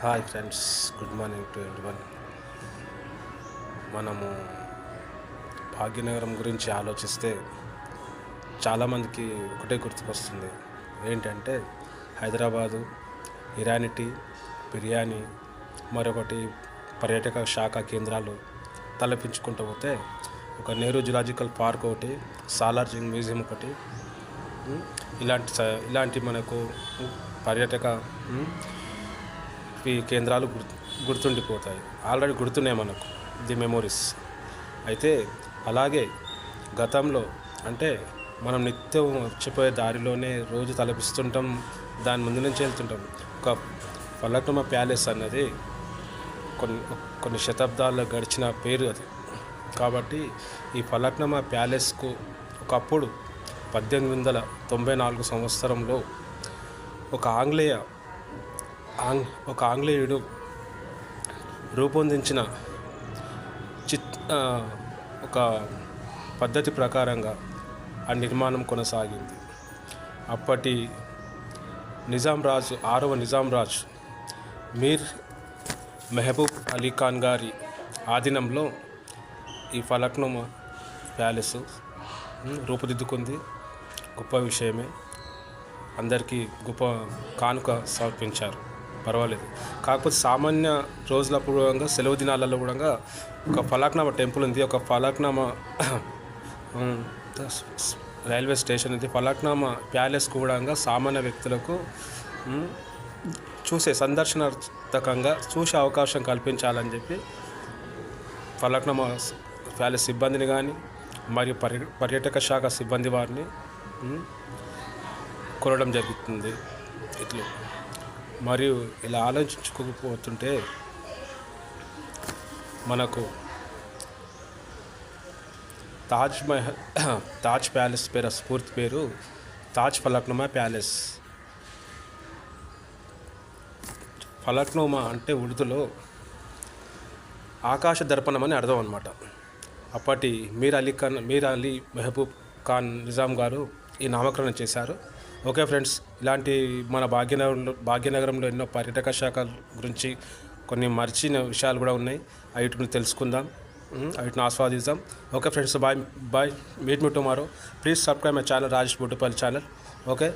Hi friends, good morning to everyone. మనము భాగ్యనగరం గురించి ఆలోచిస్తే చాలామందికి ఒకటే గుర్తుకొస్తుంది. ఏంటంటే హైదరాబాదు, ఇరానీ టీ, బిర్యానీ, మరొకటి పర్యాటక శాఖ కేంద్రాలు తలపించుకుంటూ పోతే ఒక నెహ్రూ జులాజికల్ పార్క్ ఒకటి, సాలార్ జంగ్ మ్యూజియం ఒకటి, ఇలాంటి మనకు పర్యాటక ఈ కేంద్రాలు గుర్తుండిపోతాయి. ఆల్రెడీ గుర్తున్నాయి మనకు, ది మెమోరీస్. అయితే అలాగే గతంలో అంటే మనం నిత్యం వచ్చిపోయే దారిలోనే రోజు తలపిస్తుంటాం, దాని ముందు నుంచి వెళ్తుంటాం. ఒక ఫలక్నుమా ప్యాలెస్ అన్నది కొన్ని శతాబ్దాల్లో గడిచిన పేరు అది. కాబట్టి ఈ ఫలక్నుమా ప్యాలెస్కు ఒకప్పుడు 1894 సంవత్సరంలో ఒక ఆంగ్లేయుడు రూపొందించిన ఒక పద్ధతి ప్రకారంగా ఆ నిర్మాణం కొనసాగింది. అప్పటి ఆరవ నిజాం రాజు మీర్ మెహబూబ్ అలీ ఖాన్ గారి ఆధీనంలో ఈ ఫలక్నుమా ప్యాలెస్ రూపుదిద్దుకుంది. గొప్ప విషయమే, అందరికీ గొప్ప కానుక సమర్పించారు, పర్వాలేదు. కాకపోతే సామాన్య రోజులప్పుడు సెలవు దినాలలో కూడా ఒక ఫలక్నుమా టెంపుల్ ఉంది, ఒక ఫలక్నుమా రైల్వే స్టేషన్ ఉంది. ఫలక్నుమా ప్యాలెస్ కూడా సామాన్య వ్యక్తులకు సందర్శనార్థకంగా చూసే అవకాశం కల్పించాలని చెప్పి ఫలక్నుమా ప్యాలెస్ సిబ్బందిని కానీ మరియు పర్యాటక శాఖ సిబ్బంది వారిని కొనడం జరుగుతుంది. ఇట్లా మరియు ఇలా ఆలోచించుకోకపోతుంటే మనకు తాజ్ ప్యాలెస్ పూర్తి పేరు తాజ్ ఫలక్నుమా ప్యాలెస్. ఫలక్నుమా అంటే ఉర్దూలో ఆకాశ దర్పణం అని అర్థం అన్నమాట. అప్పటి మీర్ అలీ మెహబూబ్ ఖాన్ నిజాం గారు ఈ నామకరణం చేశారు. ఓకే ఫ్రెండ్స్, ఇలాంటి మన భాగ్యనగరంలో ఎన్నో పర్యాటక శాఖల గురించి కొన్ని మర్చిన విషయాలు కూడా ఉన్నాయి. వీటిని తెలుసుకుందాం, వీటిని ఆస్వాదిద్దాం. Okay friends, bye. Meet me tomorrow. Please subscribe my channel, Rajesh Buddupalli channel. Okay.